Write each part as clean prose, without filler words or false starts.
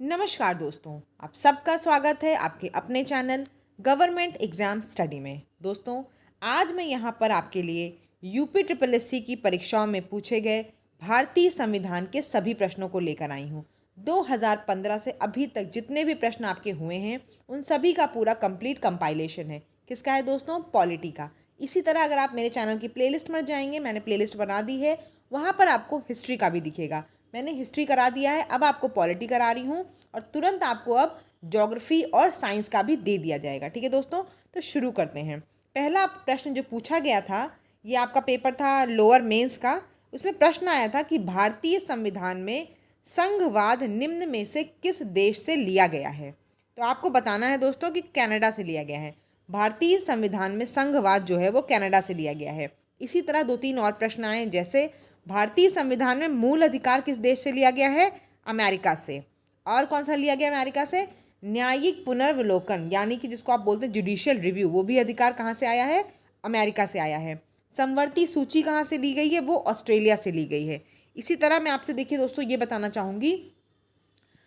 नमस्कार दोस्तों, आप सबका स्वागत है आपके अपने चैनल गवर्नमेंट एग्जाम स्टडी में। दोस्तों, आज मैं यहाँ पर आपके लिए यूपी ट्रिपल एससी की परीक्षाओं में पूछे गए भारतीय संविधान के सभी प्रश्नों को लेकर आई हूँ। 2015 से अभी तक जितने भी प्रश्न आपके हुए हैं उन सभी का पूरा कंप्लीट कंपाइलेशन है। किसका है दोस्तों? पॉलिटी का। इसी तरह अगर आप मेरे चैनल की प्लेलिस्ट में जाएंगे, मैंने प्लेलिस्ट बना दी है, वहाँ पर आपको हिस्ट्री का भी दिखेगा। मैंने हिस्ट्री करा दिया है, अब आपको पॉलिटी करा रही हूँ और तुरंत आपको अब ज्योग्राफी और साइंस का भी दे दिया जाएगा। ठीक है दोस्तों, तो शुरू करते हैं। पहला प्रश्न जो पूछा गया था, ये आपका पेपर था लोअर मेंस का। उसमें प्रश्न आया था कि भारतीय संविधान में संघवाद निम्न में से किस देश से लिया गया है। तो आपको बताना है दोस्तों कि कनाडा से लिया गया है। भारतीय संविधान में संघवाद जो है वो कनाडा से लिया गया है। इसी तरह दो तीन और प्रश्न आए, जैसे भारतीय संविधान में मूल अधिकार किस देश से लिया गया है? अमेरिका से। और कौन सा लिया गया अमेरिका से? न्यायिक पुनर्विलोकन, यानी कि जिसको आप बोलते हैं जुडिशियल रिव्यू, वो भी अधिकार कहाँ से आया है? अमेरिका से आया है। समवर्ती सूची कहाँ से ली गई है? वो ऑस्ट्रेलिया से ली गई है। इसी तरह मैं आपसे देखिए दोस्तों ये बताना चाहूँगी,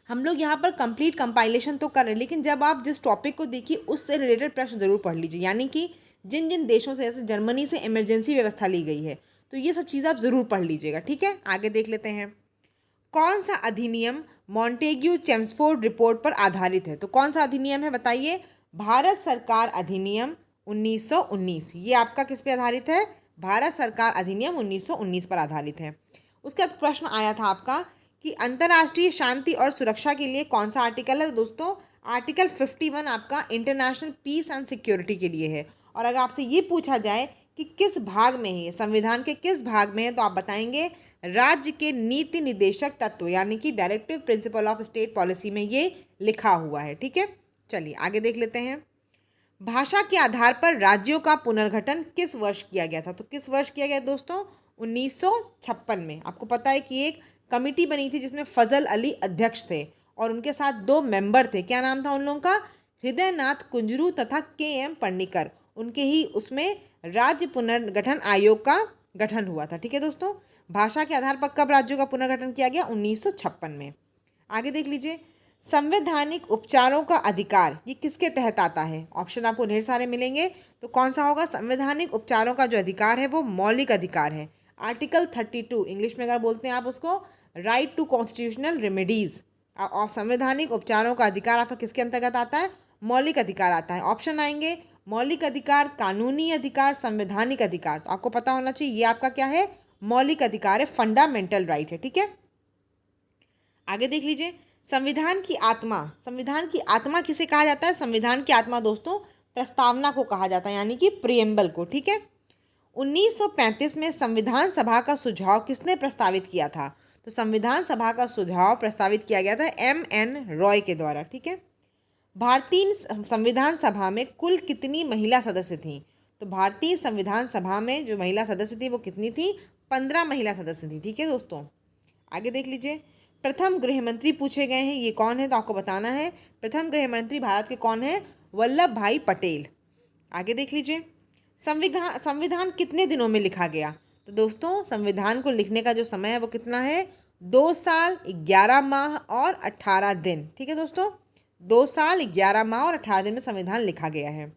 हम लोग यहाँ पर कंप्लीट कंपाइलेशन तो कर रहे हैं, लेकिन जब आप जिस टॉपिक को देखिए उससे रिलेटेड प्रश्न जरूर पढ़ लीजिए। यानी कि जिन जिन देशों से, जैसे जर्मनी से इमरजेंसी व्यवस्था ली गई है, तो ये सब चीज़ आप ज़रूर पढ़ लीजिएगा। ठीक है, आगे देख लेते हैं। कौन सा अधिनियम मॉन्टेग्यू चेम्सफोर्ड रिपोर्ट पर आधारित है? तो कौन सा अधिनियम है बताइए? भारत सरकार अधिनियम 1919। ये आपका किस पे आधारित है? भारत सरकार अधिनियम 1919 पर आधारित है। उसके बाद प्रश्न आया था आपका कि अंतर्राष्ट्रीय शांति और सुरक्षा के लिए कौन सा आर्टिकल है? तो दोस्तों, आर्टिकल 51 आपका इंटरनेशनल पीस एंड सिक्योरिटी के लिए है। और अगर आपसे ये पूछा जाए कि किस भाग में है, संविधान के किस भाग में है, तो आप बताएंगे राज्य के नीति निदेशक तत्व, यानी कि directive principle of state policy में ये लिखा हुआ है। ठीक है, चलिए आगे देख लेते हैं। भाषा के आधार पर राज्यों का पुनर्गठन किस वर्ष किया गया था? तो किस वर्ष किया गया दोस्तों? 1956 में। आपको पता है कि एक कमिटी बनी थी जिसमें फजल अली अध्यक्ष थे और उनके साथ दो मेंबर थे। क्या नाम था उन लोगों का? हृदयनाथ कुंजरू तथा के एम पन्नीकर। उनके ही उसमें राज्य पुनर्गठन आयोग का गठन हुआ था। ठीक है दोस्तों, भाषा के आधार पर कब राज्यों का पुनर्गठन किया गया? 1956 में। आगे देख लीजिए। संवैधानिक उपचारों का अधिकार ये किसके तहत आता है? ऑप्शन आपको ढेर सारे मिलेंगे, तो कौन सा होगा? संवैधानिक उपचारों का जो अधिकार है वो मौलिक अधिकार है। आर्टिकल 32, इंग्लिश में अगर बोलते हैं आप उसको, राइट टू कॉन्स्टिट्यूशनल रेमेडीज। और संवैधानिक उपचारों का अधिकार आपका किसके अंतर्गत आता है? मौलिक अधिकार आता है। ऑप्शन आएंगे मौलिक अधिकार, कानूनी अधिकार, संवैधानिक अधिकार। तो आपको पता होना चाहिए ये आपका क्या है? मौलिक अधिकार है, फंडामेंटल राइट है। ठीक है, आगे देख लीजिए। संविधान की आत्मा, संविधान की आत्मा किसे कहा जाता है? संविधान की आत्मा दोस्तों प्रस्तावना को कहा जाता है, यानी कि प्रियम्बल को। ठीक है, 1935 में संविधान सभा का सुझाव किसने प्रस्तावित किया था? तो संविधान सभा का सुझाव प्रस्तावित किया गया था M.N. रॉय के द्वारा। ठीक है, भारतीय संविधान सभा में कुल कितनी महिला सदस्य थीं? तो भारतीय संविधान सभा में जो महिला सदस्य थी वो कितनी थी? 15 महिला सदस्य थी। ठीक है दोस्तों, आगे देख लीजिए। प्रथम गृह मंत्री पूछे गए हैं, ये कौन है? तो आपको बताना है प्रथम गृह मंत्री भारत के कौन है? वल्लभ भाई पटेल। आगे देख लीजिए। संविधान संविधान कितने दिनों में लिखा गया? तो दोस्तों, संविधान को लिखने का जो समय है वो कितना है? 2 साल 11 माह और 18 दिन। ठीक है दोस्तों, 2 साल 11 माह और 18 दिन में संविधान लिखा गया है।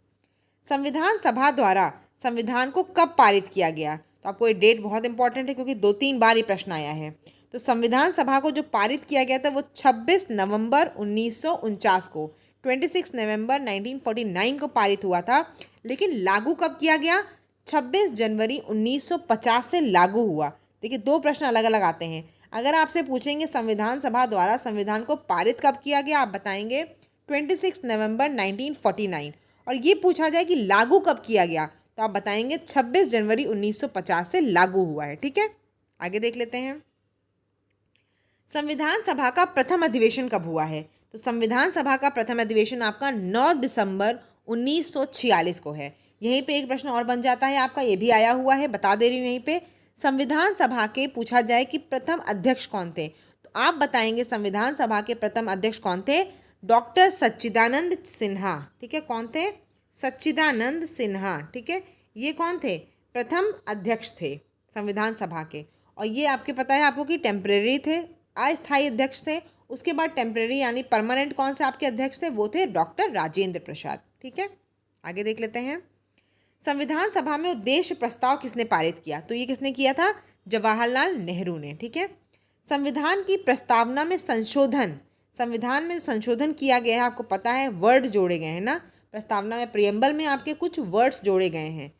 संविधान सभा द्वारा संविधान को कब पारित किया गया? तो आपको ये डेट बहुत इंपॉर्टेंट है क्योंकि 2-3 बार ये प्रश्न आया है। तो संविधान सभा को जो पारित किया गया था वो 26 नवंबर 1949 को, 26 नवंबर 1949 को पारित हुआ था। लेकिन लागू कब किया गया? 26 जनवरी 1950 से लागू हुआ। देखिए, दो प्रश्न अलग अलग आते हैं। अगर आपसे पूछेंगे संविधान सभा द्वारा संविधान को पारित कब किया गया, आप बताएंगे 26 नवंबर 1949। और ये पूछा जाए कि लागू कब किया गया, तो आप बताएंगे 26 जनवरी 1950 से लागू हुआ है। ठीक है, आगे देख लेते हैं। संविधान सभा का प्रथम अधिवेशन कब हुआ है? तो संविधान सभा का प्रथम अधिवेशन आपका 9 दिसंबर 1946 को है। यहीं पे एक प्रश्न और बन जाता है आपका, ये भी आया हुआ है, बता दे रही हूँ यहीं पे। संविधान सभा के पूछा जाए कि प्रथम अध्यक्ष कौन थे, तो आप बताएंगे संविधान सभा के प्रथम अध्यक्ष कौन थे? डॉक्टर सच्चिदानंद सिन्हा। ठीक है, कौन थे? सच्चिदानंद सिन्हा। ठीक है, ये कौन थे? प्रथम अध्यक्ष थे संविधान सभा के। और ये आपके पता है आपको कि टेम्परेरी थे, अस्थायी अध्यक्ष थे। उसके बाद टेम्परेरी यानी परमानेंट कौन से आपके अध्यक्ष थे, वो थे डॉक्टर राजेंद्र प्रसाद। ठीक है, आगे देख लेते हैं। संविधान सभा में उद्देश्य प्रस्ताव किसने पारित किया, तो ये किसने किया था, जवाहरलाल नेहरू ने। ठीक है, संविधान की प्रस्तावना में संशोधन, संविधान में जो संशोधन किया गया है, आपको पता है वर्ड जोड़े गए हैं ना, प्रस्तावना में प्रियम्बल में आपके कुछ वर्ड्स जोड़े गए हैं,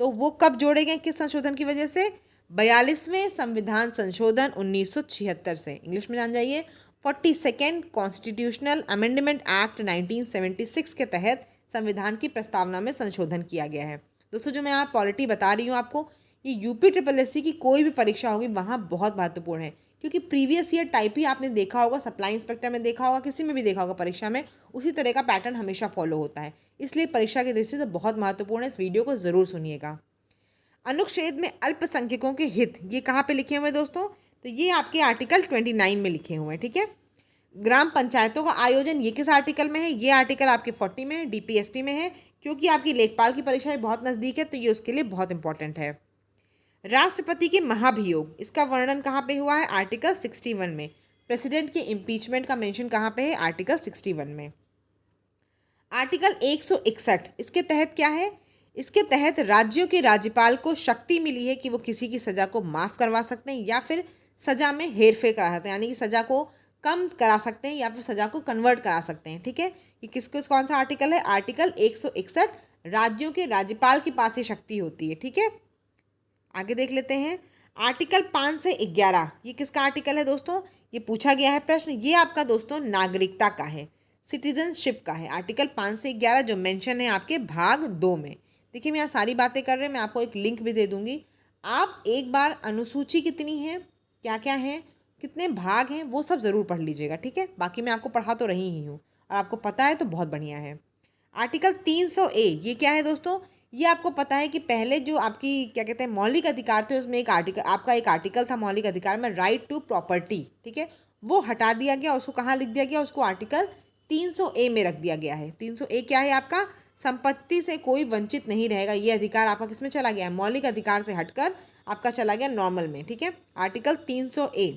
तो वो कब जोड़े गए, किस संशोधन की वजह से, 42वें संविधान संशोधन 1976 से, इंग्लिश में जान जाइए 42nd कॉन्स्टिट्यूशनल अमेंडमेंट एक्ट 1976 के तहत संविधान की प्रस्तावना में संशोधन किया गया है। दोस्तों जो मैं यहाँ पॉलिटी बता रही हूँ आपको, ये यूपी ट्रिपल एस सी की कोई भी परीक्षा होगी वहाँ बहुत महत्वपूर्ण है, क्योंकि प्रीवियस ईयर टाइप ही आपने देखा होगा, सप्लाई इंस्पेक्टर में देखा होगा, किसी में भी देखा होगा परीक्षा में, उसी तरह का पैटर्न हमेशा फॉलो होता है, इसलिए परीक्षा की दृष्टि से बहुत महत्वपूर्ण है। इस वीडियो को ज़रूर सुनिएगा। अनुच्छेद में अल्पसंख्यकों के हित, ये कहाँ पे लिखे हुए हैं दोस्तों, तो ये आपके आर्टिकल 29 में लिखे हुए हैं। ठीक है, ग्राम पंचायतों का आयोजन, ये किस आर्टिकल में है, ये आर्टिकल आपके 40 में है, डीपीएसपी में है, क्योंकि आपकी लेखपाल की परीक्षा बहुत नज़दीक है, तो ये उसके लिए बहुत इंपॉर्टेंट है। राष्ट्रपति के महाभियोग, इसका वर्णन कहाँ पे हुआ है, आर्टिकल 61 में। प्रेसिडेंट के इम्पीचमेंट का मेंशन कहाँ पे है, आर्टिकल 61 में। आर्टिकल 161, इसके तहत क्या है, इसके तहत राज्यों के राज्यपाल को शक्ति मिली है कि वो किसी की सज़ा को माफ़ करवा सकते हैं या फिर सज़ा में हेरफेर करा सकते हैं, यानी कि सज़ा को कम करा सकते हैं या फिर सज़ा को कन्वर्ट करा सकते हैं। ठीक है, ये कौन सा आर्टिकल है, आर्टिकल 161, राज्यों के राज्यपाल के पास ये शक्ति होती है। ठीक है, आगे देख लेते हैं। आर्टिकल 5 से 11, ये किसका आर्टिकल है दोस्तों, ये पूछा गया है प्रश्न, ये आपका दोस्तों नागरिकता का है, सिटीजनशिप का है। आर्टिकल 5 से 11 जो मेंशन है आपके भाग 2 में। देखिए मैं यहाँ सारी बातें कर रहे हैं, मैं आपको एक लिंक भी दे दूंगी, आप एक बार अनुसूची कितनी है, क्या क्या है, कितने भाग हैं, वो सब ज़रूर पढ़ लीजिएगा। ठीक है, बाकी मैं आपको पढ़ा तो रही ही हूँ और आपको पता है तो बहुत बढ़िया है। आर्टिकल 300A, ये क्या है दोस्तों, ये आपको पता है कि पहले जो आपकी क्या कहते हैं मौलिक अधिकार थे, उसमें एक आर्टिकल, आपका एक आर्टिकल था मौलिक अधिकार में, राइट टू प्रॉपर्टी। ठीक है, वो हटा दिया गया, उसको कहाँ लिख दिया गया, उसको आर्टिकल 300A में रख दिया गया है। 300A क्या है आपका, संपत्ति से कोई वंचित नहीं रहेगा, ये अधिकार आपका किस में चला गया है, मौलिक अधिकार से हटकर आपका चला गया नॉर्मल में। ठीक है, आर्टिकल 300A,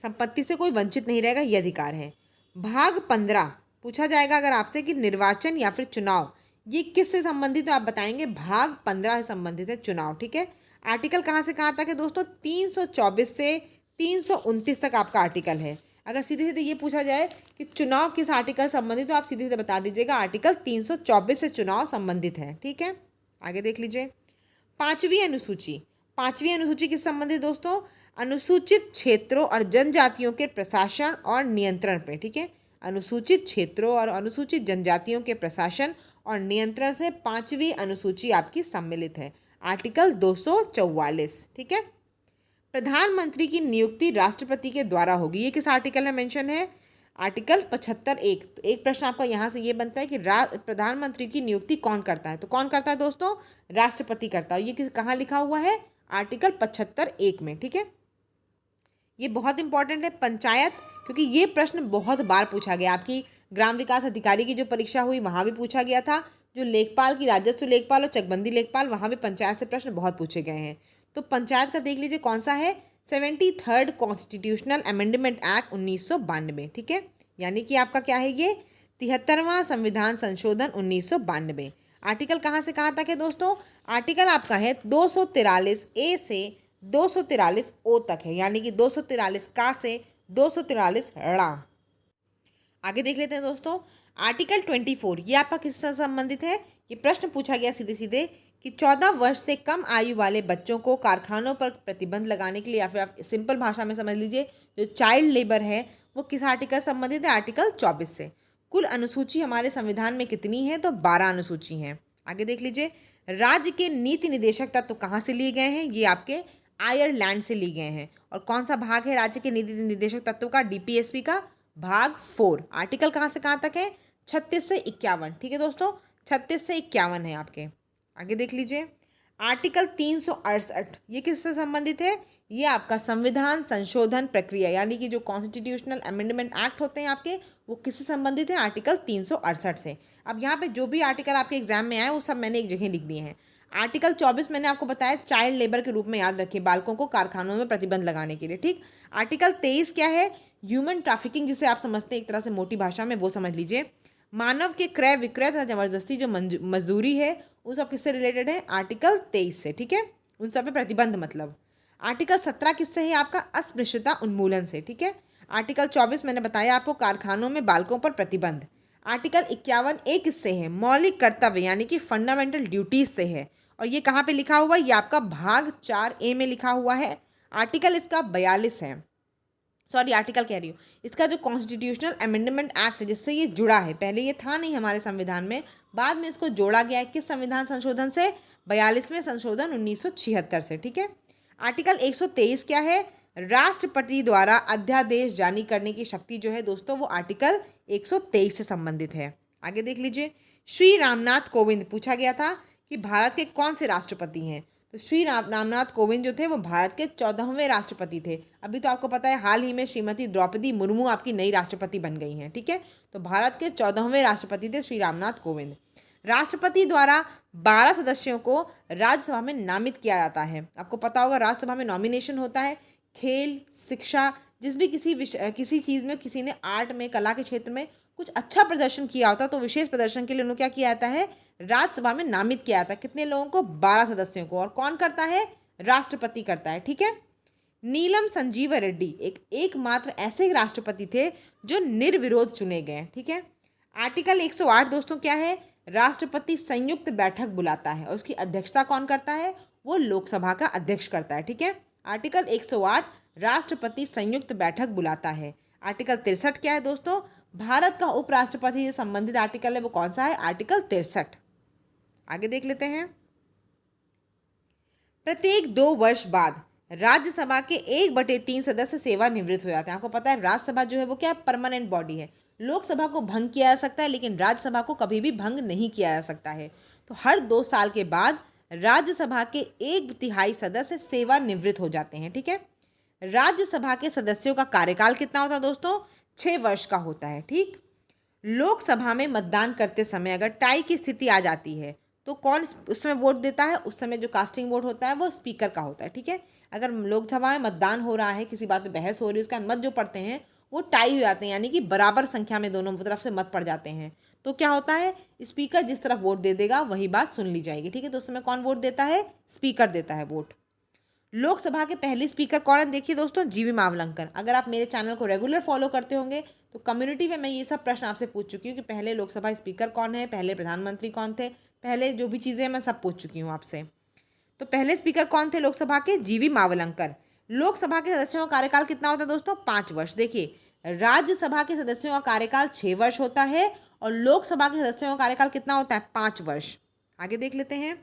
संपत्ति से कोई वंचित नहीं रहेगा, ये अधिकार है। भाग 15 पूछा जाएगा अगर आपसे कि निर्वाचन या फिर चुनाव, ये किससे संबंधित है, आप बताएंगे भाग 15 से संबंधित है, चुनाव। ठीक है, आर्टिकल कहाँ से कहाँ तक है दोस्तों, 324 से 329 तक आपका आर्टिकल है। अगर सीधे सीधे ये पूछा जाए कि चुनाव किस आर्टिकल से संबंधित, तो आप सीधे सीधे बता दीजिएगा आर्टिकल 324 से चुनाव संबंधित है। ठीक है, आगे देख लीजिए। पांचवी अनुसूची, पांचवी अनुसूची किस संबंधित दोस्तों, अनुसूचित क्षेत्रों और जनजातियों के प्रशासन और नियंत्रण पे। ठीक है, अनुसूचित क्षेत्रों और अनुसूचित जनजातियों के प्रशासन और नियंत्रण से पांचवी अनुसूची आपकी सम्मिलित है, आर्टिकल 244। ठीक है, प्रधानमंत्री की नियुक्ति राष्ट्रपति के द्वारा होगी, ये किस आर्टिकल में मेंशन है, आर्टिकल 75(1। तो एक प्रश्न आपका यहाँ से ये बनता है कि प्रधानमंत्री की नियुक्ति कौन करता है, तो कौन करता है दोस्तों, राष्ट्रपति करता है। ये कहाँ लिखा हुआ है, आर्टिकल 75(1 में। ठीक है, ये बहुत इंपॉर्टेंट है। पंचायत, क्योंकि ये प्रश्न बहुत बार पूछा गया, आपकी ग्राम विकास अधिकारी की जो परीक्षा हुई वहाँ भी पूछा गया था, जो लेखपाल की राजस्व लेखपाल और चकबंदी लेखपाल, वहाँ भी पंचायत से प्रश्न बहुत पूछे गए हैं। तो पंचायत का देख लीजिए कौन सा है, 73rd कॉन्स्टिट्यूशनल अमेंडमेंट एक्ट 1992। ठीक है, यानी कि आपका क्या है ये, 73वां संविधान संशोधन 1992। आर्टिकल कहाँ से कहाँ तक है दोस्तों, आर्टिकल आपका है 243A से 243O तक है, यानी कि 243 का से 243 ड़ा। आगे देख लेते हैं दोस्तों। आर्टिकल 24, ये आपका किससे संबंधित है, ये प्रश्न पूछा गया सीधे सीधे कि 14 वर्ष से कम आयु वाले बच्चों को कारखानों पर प्रतिबंध लगाने के लिए, या फिर आप सिंपल भाषा में समझ लीजिए जो चाइल्ड लेबर है वो किस आर्टिकल संबंधित है, आर्टिकल 24 से। कुल अनुसूची हमारे संविधान में कितनी है, तो 12 अनुसूची हैं। आगे देख लीजिए। राज्य के नीति निदेशक तत्व कहाँ से लिए गए हैं, ये आपके आयरलैंड से लिए गए हैं। और कौन सा भाग है राज्य के नीति निदेशक तत्व का, डीपीएसपी का भाग 4। आर्टिकल कहाँ से कहाँ तक है, 36 से 51। ठीक है दोस्तों, 36 से 51 है आपके। आगे देख लीजिए। आर्टिकल 368, ये किससे संबंधित है, ये आपका संविधान संशोधन प्रक्रिया, यानी कि जो कॉन्स्टिट्यूशनल अमेंडमेंट एक्ट होते हैं आपके, वो किससे संबंधित है, आर्टिकल 368 से। अब यहाँ पे जो भी आर्टिकल आपके एग्जाम में आए वो सब मैंने एक जगह लिख दिए हैं। आर्टिकल 24 मैंने आपको बताया चाइल्ड लेबर के रूप में याद रखिए, बालकों को कारखानों में प्रतिबंध लगाने के लिए। ठीक, आर्टिकल 23 क्या है, ह्यूमन ट्रैफिकिंग जिसे आप समझते हैं एक तरह से मोटी भाषा में, वो समझ लीजिए। मानव के क्रय विक्रय तथा जबरदस्ती जो मजदूरी है उन सब किससे रिलेटेड है? आर्टिकल 23 से, ठीक है। उन सब पे प्रतिबंध मतलब। आर्टिकल 17 किससे है? आपका अस्पृश्यता उन्मूलन से, ठीक है। आर्टिकल 24 मैंने बताया आपको, कारखानों में बालकों पर प्रतिबंध। आर्टिकल 51 ए किससे है? मौलिक कर्तव्य यानी कि फंडामेंटल ड्यूटीज से है। और ये कहाँ पे लिखा हुआ है? ये आपका भाग 4A में लिखा हुआ है। आर्टिकल इसका 42 है, सॉरी आर्टिकल कह रही हूँ, इसका जो कॉन्स्टिट्यूशनल अमेंडमेंट एक्ट है जिससे ये जुड़ा है, पहले ये था नहीं हमारे संविधान में, बाद में इसको जोड़ा गया है। किस संविधान संशोधन से? 42वें संशोधन 1976 से, ठीक है। आर्टिकल 123 क्या है? राष्ट्रपति द्वारा अध्यादेश जारी करने की शक्ति जो है दोस्तों, वो आर्टिकल 123 से संबंधित है। आगे देख लीजिए। श्री रामनाथ कोविंद, पूछा गया था कि भारत के कौन से राष्ट्रपति हैं? तो श्री रामनाथ कोविंद जो थे वो भारत के 14वें राष्ट्रपति थे। अभी तो आपको पता है हाल ही में श्रीमती द्रौपदी मुर्मू आपकी नई राष्ट्रपति बन गई हैं, ठीक है। तो भारत के 14वें राष्ट्रपति थे श्री रामनाथ कोविंद। राष्ट्रपति द्वारा 12 सदस्यों को राज्यसभा में नामित किया जाता है। आपको पता होगा राज्यसभा में नॉमिनेशन होता है। खेल, शिक्षा, जिस भी किसी चीज़ में किसी ने आर्ट में, कला के क्षेत्र में कुछ अच्छा प्रदर्शन किया होता तो विशेष प्रदर्शन के लिए उन्हें क्या किया जाता है? राज्यसभा में नामित किया जाता है। कितने लोगों को? 12 सदस्यों को। और कौन करता है? राष्ट्रपति करता है, ठीक है। नीलम संजीव रेड्डी एकमात्र ऐसे राष्ट्रपति थे जो निर्विरोध चुने गए, ठीक है। आर्टिकल 108 दोस्तों क्या है? राष्ट्रपति संयुक्त बैठक बुलाता है और उसकी अध्यक्षता कौन करता है? वो लोकसभा का अध्यक्ष करता है, ठीक है। आर्टिकल 108 राष्ट्रपति संयुक्त बैठक बुलाता है। आर्टिकल 63 क्या है दोस्तों? भारत का उपराष्ट्रपति जो संबंधित आर्टिकल है वो कौन सा है? आर्टिकल 63। आगे देख लेते हैं। प्रत्येक 2 वर्ष बाद राज्यसभा के 1/3 सदस्य सेवानिवृत्त हो जाते हैं। आपको पता है राज्यसभा जो है वो क्या? परमानेंट बॉडी है। लोकसभा को भंग किया जा सकता है लेकिन राज्यसभा को कभी भी भंग नहीं किया जा सकता है। तो हर 2 साल के बाद राज्यसभा के 1/3 सदस्य सेवानिवृत्त हो जाते हैं, ठीक है। राज्यसभा के सदस्यों का कार्यकाल कितना होता है दोस्तों? 6 वर्ष का होता है, ठीक। लोकसभा में मतदान करते समय अगर टाई की स्थिति आ जाती है तो कौन उसमें वोट देता है? उस समय जो कास्टिंग वोट होता है वो स्पीकर का होता है, ठीक है। अगर लोकसभा में मतदान हो रहा है, किसी बात पे बहस हो रही है, उसका मत जो पड़ते हैं वो टाई हो जाते हैं, यानी कि बराबर संख्या में दोनों तरफ से मत पड़ जाते हैं। तो क्या होता है? स्पीकर जिस तरफ वोट दे देगा वही बात सुन ली जाएगी, ठीक है। तो उस समय कौन वोट देता है? स्पीकर देता है वोट। लोकसभा के पहले स्पीकर कौन है? देखिए दोस्तों, जीवी मावलंकर। अगर आप मेरे चैनल को रेगुलर फॉलो करते होंगे तो कम्युनिटी में मैं ये सब प्रश्न आपसे पूछ चुकी हूँ कि पहले लोकसभा स्पीकर कौन है, पहले प्रधानमंत्री कौन थे, पहले जो भी चीज़ें मैं सब पूछ चुकी हूँ आपसे। तो पहले स्पीकर कौन थे लोकसभा के? जीवी मावलंकर। लोकसभा के सदस्यों का कार्यकाल कितना होता है दोस्तों? 5 वर्ष। देखिए, राज्यसभा के सदस्यों का कार्यकाल 6 वर्ष होता है और लोकसभा के सदस्यों का कार्यकाल कितना होता है? 5 वर्ष। आगे देख लेते हैं।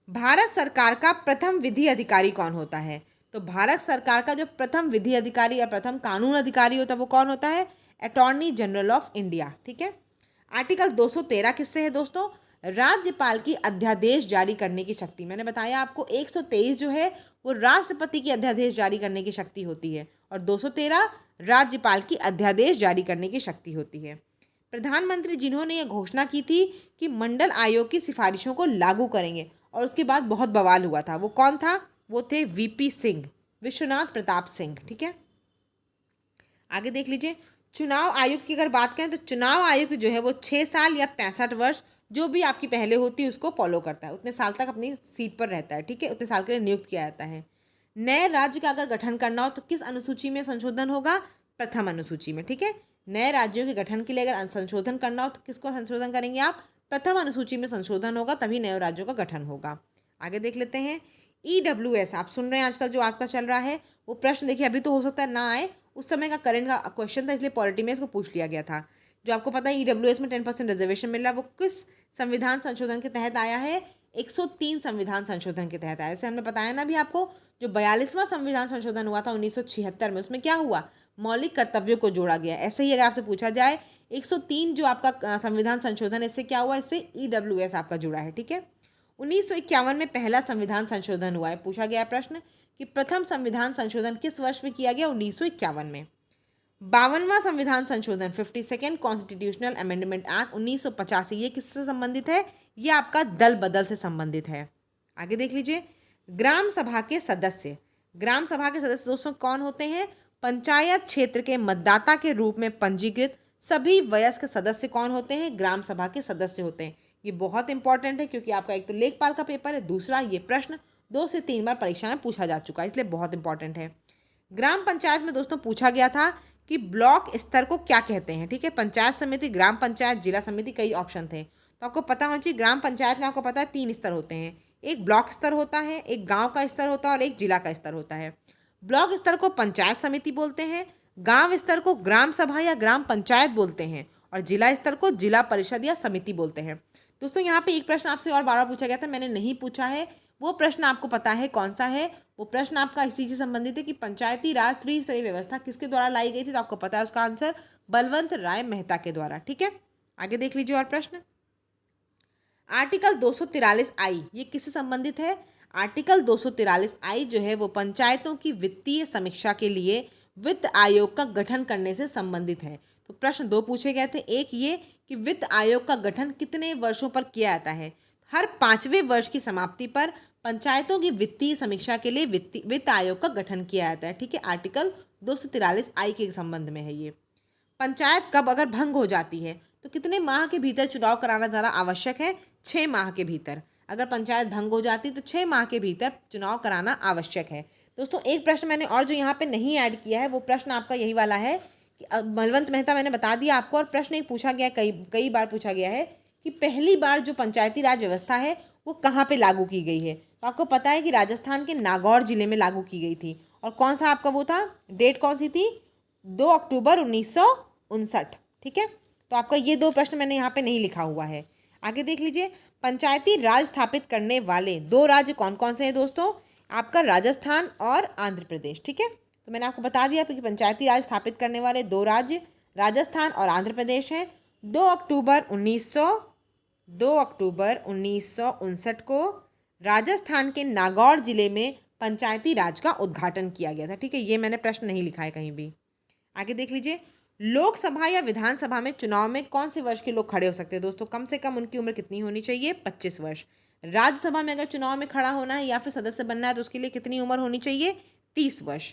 भारत सरकार का प्रथम विधि अधिकारी कौन होता है? तो भारत सरकार का जो प्रथम विधि अधिकारी या प्रथम कानून अधिकारी होता है वो कौन होता है? अटॉर्नी जनरल ऑफ इंडिया, ठीक है। आर्टिकल 213 किससे है दोस्तों? राज्यपाल की अध्यादेश जारी करने की शक्ति। मैंने बताया आपको 123 जो है वो राष्ट्रपति की अध्यादेश जारी करने की शक्ति होती है और 213 राज्यपाल की अध्यादेश जारी करने की शक्ति होती है। प्रधानमंत्री जिन्होंने ये घोषणा की थी कि मंडल आयोग की सिफारिशों को लागू करेंगे और उसके बाद बहुत बवाल हुआ था, वो कौन था? वो थे वीपी सिंह, विश्वनाथ प्रताप सिंह, ठीक है। आगे देख लीजिए। चुनाव आयुक्त की अगर बात करें तो चुनाव आयुक्त जो है वो 6 साल या 65 वर्ष जो भी आपकी पहले होती है उसको फॉलो करता है, उतने साल तक अपनी सीट पर रहता है, ठीक है। उतने साल के लिए नियुक्त किया जाता है। नए राज्य का अगर गठन करना हो तो किस अनुसूची में संशोधन होगा? प्रथम अनुसूची में, ठीक है। नए राज्यों के गठन के लिए अगर संशोधन करना हो तो किसको संशोधन करेंगे आप? प्रथम अनुसूची में संशोधन होगा, तभी नए राज्यों का गठन होगा। आगे देख लेते हैं। EWS आप सुन रहे हैं आजकल जो आपका चल रहा है वो प्रश्न, देखिए अभी तो हो सकता है ना आए, उस समय का करंट का क्वेश्चन था इसलिए पॉलिटी में इसको पूछ लिया गया था। जो आपको पता है EWS में 10% रिजर्वेशन मिल रहा है वो किस संविधान संशोधन के तहत आया है? 103 संविधान संशोधन के तहत आया। ऐसे हमने बताया ना अभी आपको, जो 42वां संविधान संशोधन हुआ था 1976 में, उसमें क्या हुआ? मौलिक कर्तव्यों को जोड़ा गया। ऐसे ही अगर आपसे पूछा जाए 103 जो आपका संविधान संशोधन, इससे क्या हुआ? इससे EWS आपका जुड़ा है, ठीक है। 1951 में पहला संविधान संशोधन हुआ है। पूछा गया प्रश्न कि प्रथम संविधान संशोधन किस वर्ष में किया गया? 1951 में। 52वां संविधान संशोधन 52nd कॉन्स्टिट्यूशनल अमेंडमेंट एक्ट 1985, ये किससे संबंधित है? ये आपका दल बदल से संबंधित है। आगे देख लीजिए। ग्राम सभा के सदस्य, ग्राम सभा के सदस्य दोस्तों कौन होते हैं? पंचायत क्षेत्र के मतदाता के रूप में पंजीकृत सभी वयस्क सदस्य कौन होते हैं? ग्राम सभा के सदस्य होते हैं। ये बहुत इंपॉर्टेंट है क्योंकि आपका एक तो लेखपाल का पेपर है, दूसरा ये प्रश्न 2 से 3 बार परीक्षा में पूछा जा चुका है, इसलिए बहुत इंपॉर्टेंट है। ग्राम पंचायत में दोस्तों पूछा गया था कि ब्लॉक स्तर को क्या कहते हैं। ठीक है, पंचायत समिति, ग्राम पंचायत, जिला समिति, कई ऑप्शन थे, तो आपको पता होना चाहिए। ग्राम पंचायत में आपको पता है 3 स्तर होते हैं, एक ब्लॉक स्तर होता है, एक गांव का स्तर होता है और एक जिला का स्तर होता है। ब्लॉक स्तर को पंचायत समिति बोलते हैं, गांव स्तर को ग्राम सभा या ग्राम पंचायत बोलते हैं और जिला स्तर को जिला परिषद या समिति बोलते हैं। दोस्तों यहाँ पे एक प्रश्न आपसे और बार बार पूछा गया था, मैंने नहीं पूछा है, वो प्रश्न आपको पता है कौन सा है? वो प्रश्न आपका इसी से संबंधित है कि पंचायती राज त्रिस्तरीय व्यवस्था किसके द्वारा लाई गई थी, तो आपको पता है उसका आंसर बलवंत राय मेहता के द्वारा। ठीक है, आगे देख लीजिए और प्रश्न। आर्टिकल 243 आई ये किससे संबंधित है? आर्टिकल 243 आई जो है वो पंचायतों की वित्तीय समीक्षा के लिए वित्त आयोग का गठन करने से संबंधित है। तो प्रश्न 2 पूछे गए थे, एक ये कि वित्त आयोग का गठन कितने वर्षों पर किया जाता है? हर 5वें वर्ष की समाप्ति पर पंचायतों की वित्तीय समीक्षा के लिए वित्त आयोग का गठन किया जाता है। ठीक है, आर्टिकल 243 आई के संबंध में है ये। पंचायत कब अगर भंग हो जाती है तो कितने माह के भीतर चुनाव कराना ज़्यादा आवश्यक है? 6 माह के भीतर। अगर पंचायत भंग हो जाती है तो 6 माह के भीतर चुनाव कराना आवश्यक है। दोस्तों एक प्रश्न मैंने और जो यहाँ पे नहीं ऐड किया है वो प्रश्न आपका यही वाला है कि बलवंत मेहता मैंने बता दिया आपको, और प्रश्न एक पूछा गया, कई बार पूछा गया है कि पहली बार जो पंचायती राज व्यवस्था है वो कहाँ पे लागू की गई है। तो आपको पता है कि राजस्थान के नागौर जिले में लागू की गई थी। और कौन सा आपका वो था, डेट कौन सी थी? 2 अक्टूबर 1959। ठीक है, तो आपका ये 2 प्रश्न मैंने यहाँ पे नहीं लिखा हुआ है। आगे देख लीजिए, पंचायती राज स्थापित करने वाले 2 राज्य कौन कौन से हैं दोस्तों? आपका राजस्थान और आंध्र प्रदेश। ठीक है, तो मैंने आपको बता दिया कि पंचायती राज स्थापित करने वाले 2 राज्य राजस्थान और आंध्र प्रदेश हैं। 2 अक्टूबर 1959 को राजस्थान के नागौर जिले में पंचायती राज का उद्घाटन किया गया था। ठीक है, ये मैंने प्रश्न नहीं लिखा है कहीं भी। आगे देख लीजिए, लोकसभा या विधानसभा में चुनाव में कौन से वर्ष के लोग खड़े हो सकते हैं दोस्तों? कम से कम उनकी उम्र कितनी होनी चाहिए? 25 वर्ष। राज्यसभा में अगर चुनाव में खड़ा होना है या फिर सदस्य बनना है तो उसके लिए कितनी उम्र होनी चाहिए? 30 वर्ष।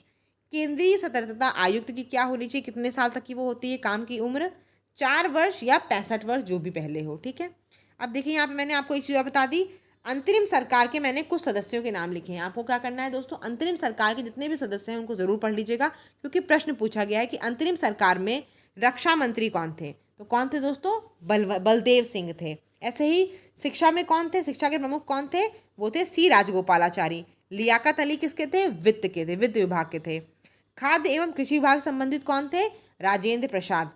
केंद्रीय सतर्कता आयुक्त की क्या होनी चाहिए, कितने साल तक की वो होती है काम की उम्र? 4 वर्ष या 65 वर्ष, जो भी पहले हो। ठीक है, अब देखिए यहाँ पे मैंने आपको एक चीज़ और बता दी, अंतरिम सरकार के मैंने कुछ सदस्यों के नाम लिखे हैं। आपको क्या करना है दोस्तों, अंतरिम सरकार के जितने भी सदस्य हैं उनको ज़रूर पढ़ लीजिएगा, क्योंकि प्रश्न पूछा गया है कि अंतरिम सरकार में रक्षा मंत्री कौन थे? तो कौन थे दोस्तों? बलदेव सिंह थे। ऐसे ही शिक्षा में कौन थे, शिक्षा के प्रमुख कौन थे? वो थे सी राजगोपालाचारी। लियाकत अली किसके थे? वित्त के थे, वित्त विभाग के थे। खाद्य एवं कृषि विभाग संबंधित कौन थे? राजेंद्र प्रसाद।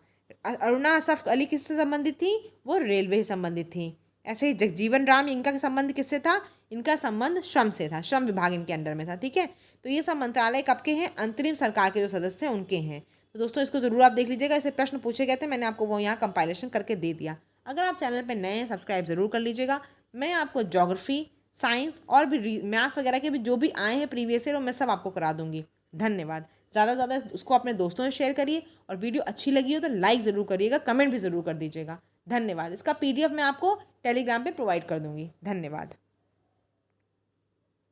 अरुणा असफ अली किससे संबंधित थी? वो रेलवे से संबंधित थी। ऐसे ही जगजीवन राम, इनका संबंध किससे था? इनका संबंध श्रम से था, श्रम विभाग इनके अंडर में था। ठीक है, तो ये सब मंत्रालय कब के हैं? अंतरिम सरकार के जो सदस्य हैं उनके हैं। तो दोस्तों इसको जरूर आप देख लीजिएगा, ऐसे प्रश्न पूछे गए थे, मैंने आपको वो यहाँ कंपाइलेशन करके दे दिया। अगर आप चैनल पर नए हैं सब्सक्राइब जरूर कर लीजिएगा। मैं आपको ज्योग्राफी, साइंस और भी मैथ्स वगैरह के भी जो भी आए हैं प्रीवियस ईयर, वो मैं सब आपको करा दूंगी। धन्यवाद। ज़्यादा से ज़्यादा उसको अपने दोस्तों से शेयर करिए, और वीडियो अच्छी लगी हो तो लाइक ज़रूर करिएगा, कमेंट भी ज़रूर कर दीजिएगा। धन्यवाद। इसका PDF मैं आपको टेलीग्राम पे प्रोवाइड कर दूंगी। धन्यवाद।